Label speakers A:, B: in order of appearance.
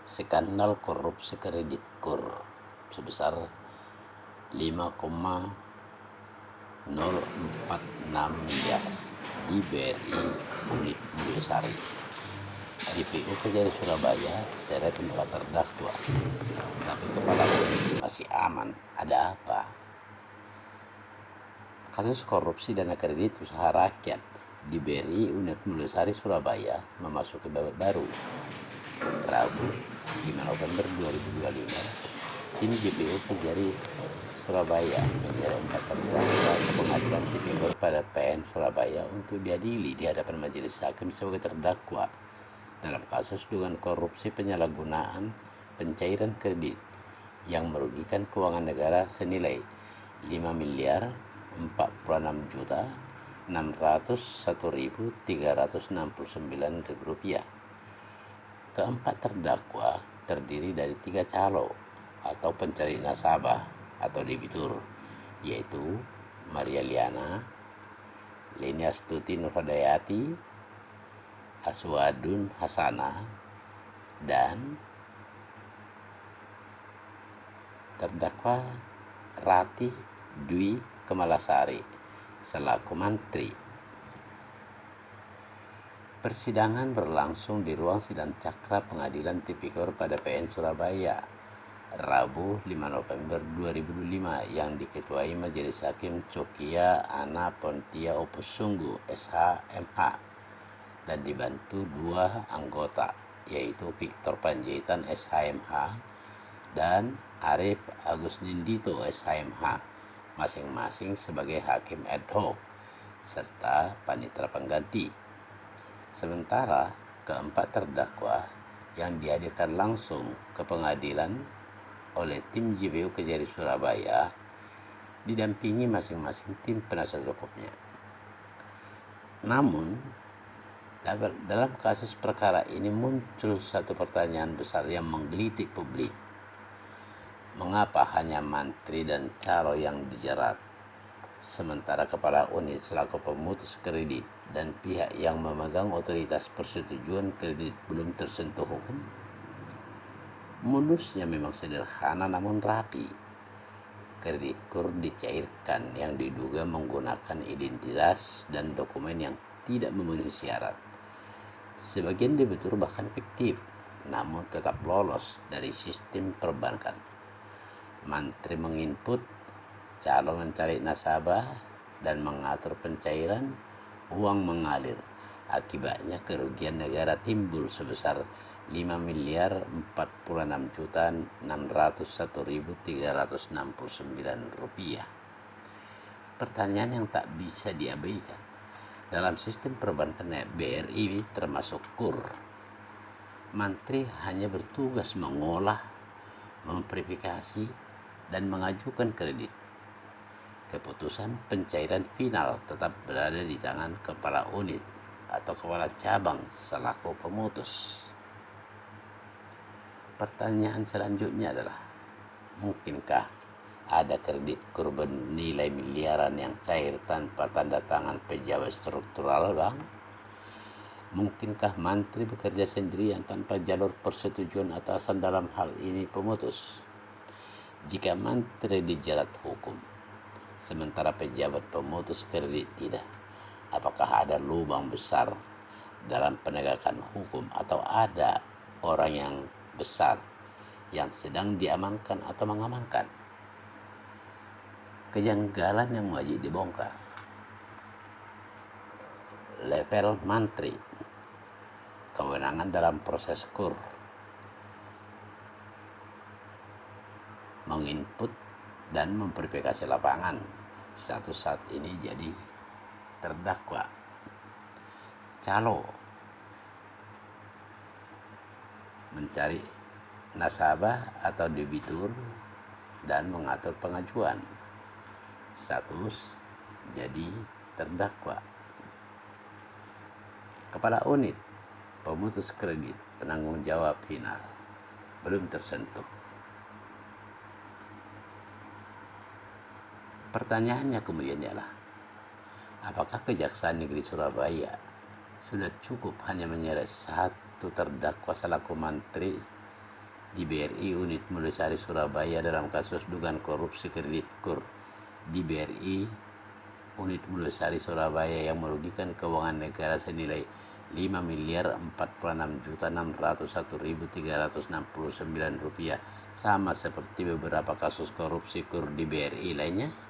A: skandal korupsi kredit KUR sebesar 5,046 miliar di BRI unit Budiasari. DPU Kejari Surabaya seret 4 terdakwa, tapi kepala unit masih aman. Ada apa? Kasus korupsi dana kredit usaha rakyat di BRI unit Budiasari Surabaya memasuki babak baru. Rabu 5 November 2025, tim JPU Kejari Surabaya menyeret 4 terdakwa ke pengadilan tipikor pada PN Surabaya untuk diadili di hadapan majelis hakim sebagai terdakwa dalam kasus dugaan korupsi penyalahgunaan pencairan kredit yang merugikan keuangan negara senilai 5.446.601.369 rupiah. Keempat terdakwa terdiri dari 3 calo atau pencari nasabah atau debitur, yaitu Maria Liana, Leni Astuti Nurhadayati, Aswadun Hasana, dan terdakwa Rati Dwi Kemalasari selaku mantri. Persidangan berlangsung di ruang sidang Cakra Pengadilan Tipikor pada PN Surabaya, Rabu 5 November 2025 yang diketuai Majelis Hakim Cokia Ana Pontia Opusunggu SH.MH dan dibantu 2 anggota, yaitu Victor Panjaitan SH.MH dan Arif Agus Nindito SH.MH, masing-masing sebagai hakim ad hoc serta panitera pengganti. Sementara keempat terdakwa yang dihadirkan langsung ke pengadilan oleh tim JPU Kejari Surabaya didampingi masing-masing tim penasihat hukumnya. Namun, dalam kasus perkara ini muncul satu pertanyaan besar yang menggelitik publik. Mengapa hanya mantri dan calo yang dijerat, sementara kepala unit selaku pemutus kredit dan pihak yang memegang otoritas persetujuan kredit belum tersentuh hukum? Modusnya memang sederhana namun rapi. Kredit KUR dicairkan yang diduga menggunakan identitas dan dokumen yang tidak memenuhi syarat. Sebagian debitur bahkan fiktif, namun tetap lolos dari sistem perbankan. Mantri menginput, calo mencari nasabah dan mengatur pencairan, uang mengalir. Akibatnya kerugian negara timbul sebesar 5.446.601.369 rupiah. Pertanyaan yang tak bisa diabaikan. Dalam sistem perbankan BRI termasuk KUR, mantri hanya bertugas mengolah, memverifikasi, dan mengajukan kredit. Keputusan pencairan final tetap berada di tangan kepala unit atau kepala cabang selaku pemutus. Pertanyaan selanjutnya adalah, mungkinkah ada kredit KUR bernilai miliaran yang cair tanpa tanda tangan pejabat struktural bank? Mungkinkah mantri bekerja sendirian tanpa jalur persetujuan atasan dalam hal ini pemutus? Jika mantri dijerat hukum, sementara pejabat pemutus kredit tidak, apakah ada lubang besar dalam penegakan hukum atau ada orang yang besar yang sedang diamankan atau mengamankan? Kejanggalan yang wajib dibongkar. Level mantri, kewenangan dalam proses KUR, menginput dan memverifikasi lapangan. Status saat ini jadi terdakwa. Calo, mencari nasabah atau debitur dan mengatur pengajuan. Status jadi terdakwa. Kepala unit, pemutus kredit, penanggung jawab final, belum tersentuh. Pertanyaannya kemudian ialah, apakah Kejaksaan Negeri Surabaya sudah cukup hanya menyeret 1 terdakwa selaku mantri di BRI Unit Mulyasari Surabaya dalam kasus dugaan korupsi kredit KUR di BRI Unit Mulyasari Surabaya yang merugikan keuangan negara senilai Rp5.446.601.369 sama seperti beberapa kasus korupsi KUR di BRI lainnya.